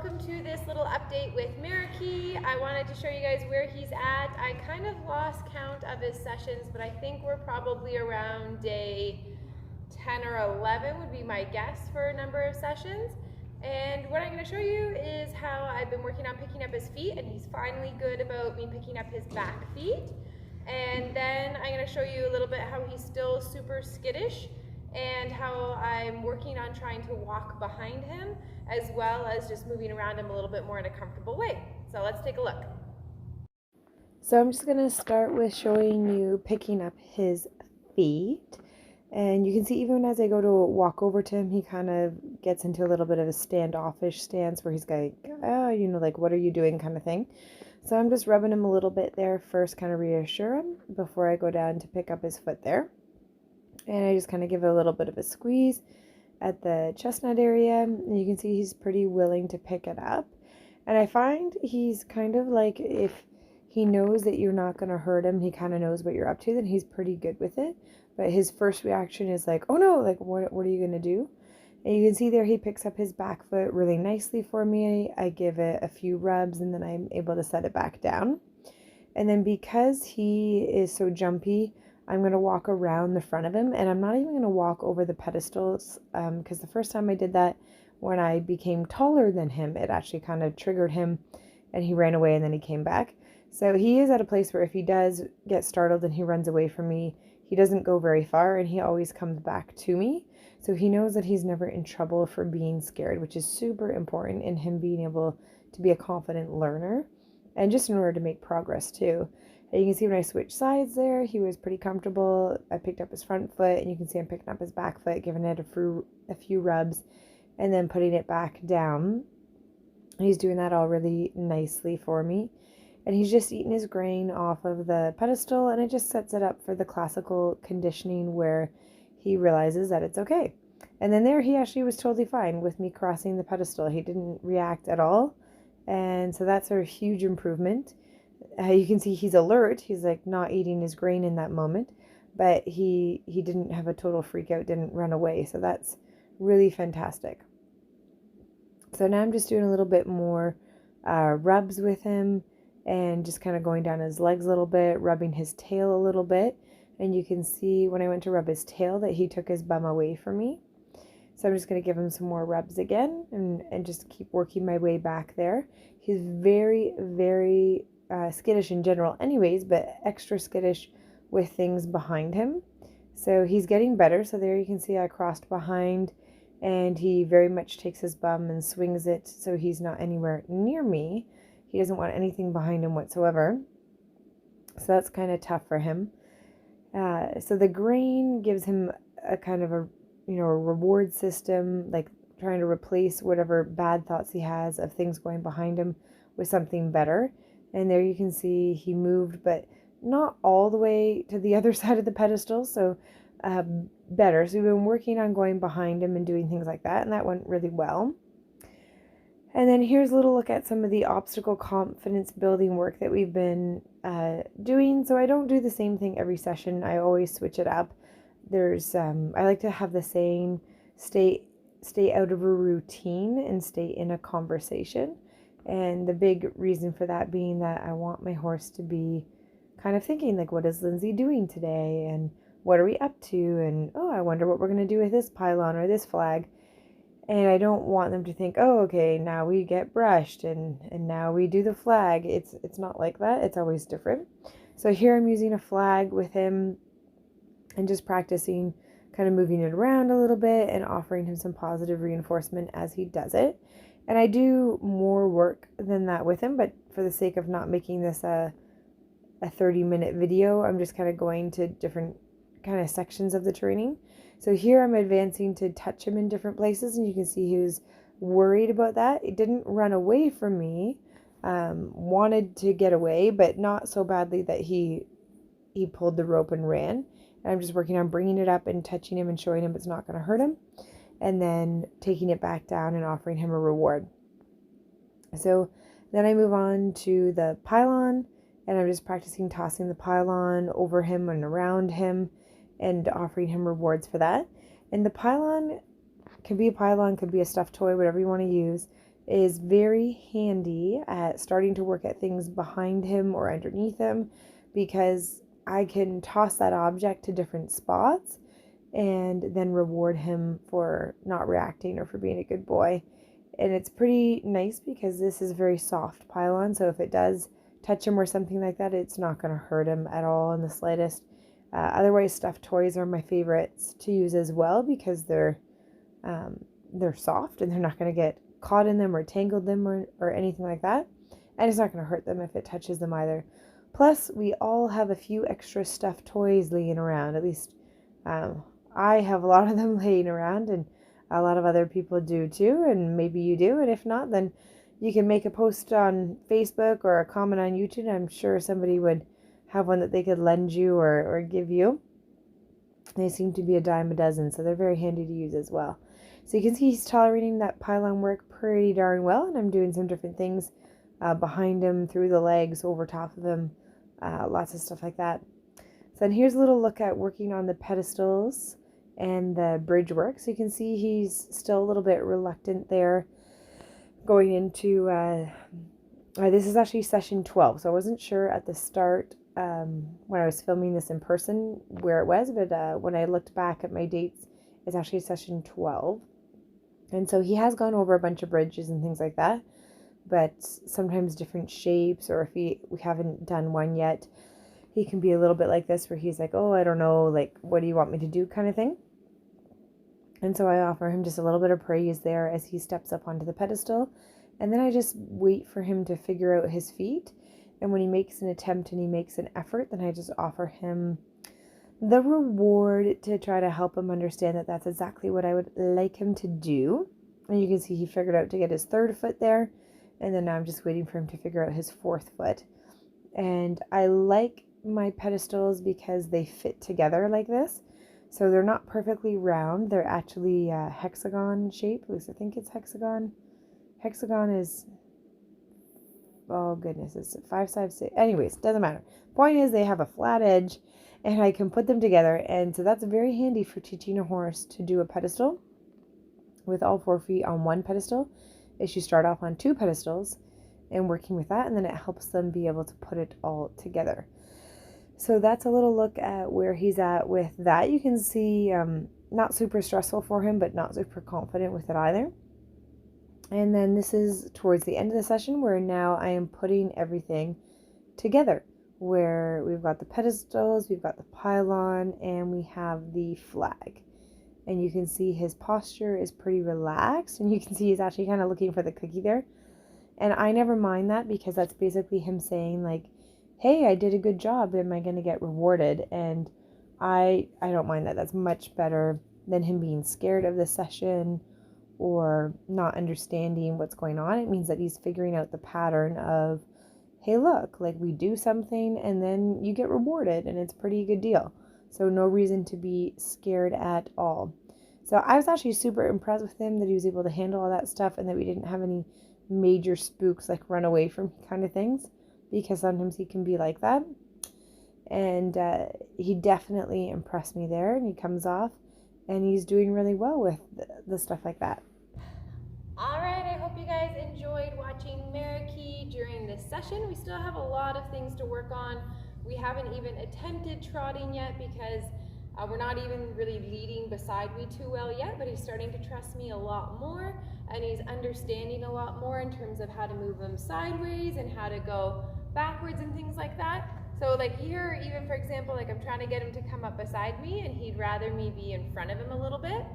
welcome to this little update with Marikey. I wanted to show you guys where he's at. I kind of lost count of his sessions, but I think we're probably around day 10 or 11 would be my guess for a number of sessions. And what I'm going to show you is how I've been working on picking up his feet, and he's finally good about me picking up his back feet. And then I'm going to show you a little bit how he's still super skittish and how I'm working on trying to walk behind him, as well as just moving around him a little bit more in a comfortable way. So let's take a look. So I'm just going to start with showing you picking up his feet. And you can see even as I go to walk over to him, he kind of gets into a little bit of a standoffish stance where he's like, oh, like, what are you doing kind of thing. So I'm just rubbing him a little bit there first, kind of reassure him before I go down to pick up his foot there. And I just kind of give it a little bit of a squeeze at the chestnut area. And you can see he's pretty willing to pick it up. And I find he's kind of like, if he knows that you're not going to hurt him, he kind of knows what you're up to, then he's pretty good with it. But his first reaction is like, oh no, like, what are you going to do? And you can see there he picks up his back foot really nicely for me. I give it a few rubs and then I'm able to set it back down. And then because he is so jumpy, I'm going to walk around the front of him, and I'm not even going to walk over the pedestals because the first time I did that, when I became taller than him, it actually kind of triggered him and he ran away and then he came back. So he is at a place where if he does get startled and he runs away from me, he doesn't go very far and he always comes back to me. So he knows that he's never in trouble for being scared, which is super important in him being able to be a confident learner and just in order to make progress too. And you can see when I switched sides there, he was pretty comfortable. I picked up his front foot, and you can see I'm picking up his back foot, giving it a few rubs, and then putting it back down. He's doing that all really nicely for me. And he's just eating his grain off of the pedestal, and it just sets it up for the classical conditioning where he realizes that it's okay. And then there he actually was totally fine with me crossing the pedestal. He didn't react at all. And so that's a huge improvement. You can see he's alert. He's like not eating his grain in that moment, but he didn't have a total freak out, didn't run away. So that's really fantastic. So now I'm just doing a little bit more rubs with him and just kind of going down his legs a little bit, rubbing his tail a little bit. And you can see when I went to rub his tail that he took his bum away from me. So I'm just going to give him some more rubs again and just keep working my way back there. He's very, very skittish in general anyways, but extra skittish with things behind him. So he's getting better. So there you can see I crossed behind and he very much takes his bum and swings it so he's not anywhere near me. He doesn't want anything behind him whatsoever. So that's kind of tough for him. So the grain gives him a kind of a reward system, like trying to replace whatever bad thoughts he has of things going behind him with something better. And there you can see he moved, but not all the way to the other side of the pedestal. So better. So we've been working on going behind him and doing things like that, and that went really well. And then here's a little look at some of the obstacle confidence building work that we've been doing. So I don't do the same thing every session. I always switch it up. I like to have the saying, stay out of a routine and stay in a conversation. And the big reason for that being that I want my horse to be kind of thinking like, what is Lindsay doing today? And what are we up to? And, oh, I wonder what we're going to do with this pylon or this flag. And I don't want them to think, oh, okay, now we get brushed and now we do the flag. It's not like that. It's always different. So here I'm using a flag with him and just practicing kind of moving it around a little bit and offering him some positive reinforcement as he does it. And I do more work than that with him, but for the sake of not making this a 30-minute video, I'm just kind of going to different kind of sections of the training. So here I'm advancing to touch him in different places, and you can see he was worried about that. It didn't run away from me, wanted to get away, but not so badly that he pulled the rope and ran. And I'm just working on bringing it up and touching him and showing him it's not going to hurt him, and then taking it back down and offering him a reward. So then I move on to the pylon, and I'm just practicing tossing the pylon over him and around him and offering him rewards for that. And the pylon can be a stuffed toy, whatever you want to use. is very handy at starting to work at things behind him or underneath him, because I can toss that object to different spots and then reward him for not reacting or for being a good boy. And it's pretty nice because this is very soft pylon, so if it does touch him or something like that, it's not going to hurt him at all in the slightest. Otherwise, stuffed toys are my favorites to use as well, because they're soft and they're not going to get caught in them or tangled them or anything like that. And it's not going to hurt them if it touches them either. Plus, we all have a few extra stuffed toys laying around. At least I have a lot of them laying around, and a lot of other people do too, and maybe you do. And if not, then you can make a post on Facebook or a comment on YouTube. I'm sure somebody would have one that they could lend you or give you. They seem to be a dime a dozen, so they're very handy to use as well. So you can see he's tolerating that pylon work pretty darn well, and I'm doing some different things behind him, through the legs, over top of him, lots of stuff like that. So then here's a little look at working on the pedestals and the bridge work. So you can see he's still a little bit reluctant there going into, this is actually session 12. So I wasn't sure at the start when I was filming this in person where it was, but when I looked back at my dates, it's actually session 12. And so he has gone over a bunch of bridges and things like that, but sometimes different shapes, or if we haven't done one yet, he can be a little bit like this, where he's like, oh, I don't know, like, what do you want me to do, kind of thing. And so I offer him just a little bit of praise there as he steps up onto the pedestal. And then I just wait for him to figure out his feet. And when he makes an attempt and he makes an effort, then I just offer him the reward to try to help him understand that that's exactly what I would like him to do. And you can see he figured out to get his third foot there. And then now I'm just waiting for him to figure out his fourth foot. And I like my pedestals because they fit together like this. So they're not perfectly round. They're actually hexagon shape. At least I think it's hexagon. Hexagon is, oh goodness, it's 5 sides. 6. Anyways, doesn't matter. Point is, they have a flat edge, and I can put them together. And so that's very handy for teaching a horse to do a pedestal with all 4 feet on one pedestal. Is you start off on 2 pedestals and working with that, and then it helps them be able to put it all together. So that's a little look at where he's at with that. You can see not super stressful for him, but not super confident with it either. And then this is towards the end of the session, where now I am putting everything together, where we've got the pedestals, we've got the pylon, and we have the flag. And you can see his posture is pretty relaxed, and you can see he's actually kind of looking for the cookie there. And I never mind that, because that's basically him saying, like, hey, I did a good job, am I going to get rewarded? And I don't mind that. That's much better than him being scared of the session or not understanding what's going on. It means that he's figuring out the pattern of, hey, look, like, we do something and then you get rewarded, and it's a pretty good deal. So no reason to be scared at all. So I was actually super impressed with him, that he was able to handle all that stuff, and that we didn't have any major spooks, like run away from kind of things, because sometimes he can be like that. And he definitely impressed me there, and he comes off and he's doing really well with the stuff like that. Alright, I hope you guys enjoyed watching Marikey during this session. We still have a lot of things to work on. We haven't even attempted trotting yet, because we're not even really leading beside me too well yet, but he's starting to trust me a lot more, and he's understanding a lot more in terms of how to move him sideways and how to go backwards and things like that. So like here, even for example, like I'm trying to get him to come up beside me, and he'd rather me be in front of him a little bit.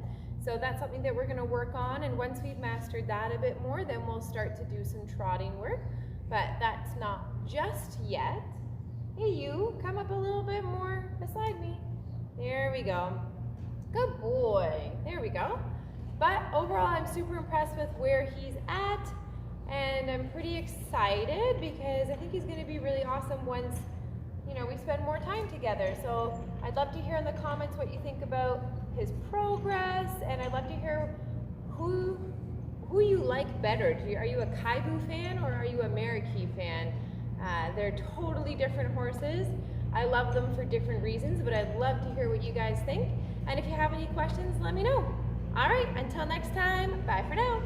So that's something that we're going to work on, and once we've mastered that a bit more, then we'll start to do some trotting work, but that's not just yet. Hey, you, come up a little bit more beside me. There we go. Good boy. There we go. But overall, I'm super impressed with where he's at, and I'm pretty excited because I think he's going to be really awesome once, you know, we spend more time together. So I'd love to hear in the comments what you think about his progress, and I'd love to hear who you like better. Are you a Kaibu fan or are you a Marikey fan? They're totally different horses. I love them for different reasons, but I'd love to hear what you guys think. And if you have any questions, let me know. All right, until next time, bye for now.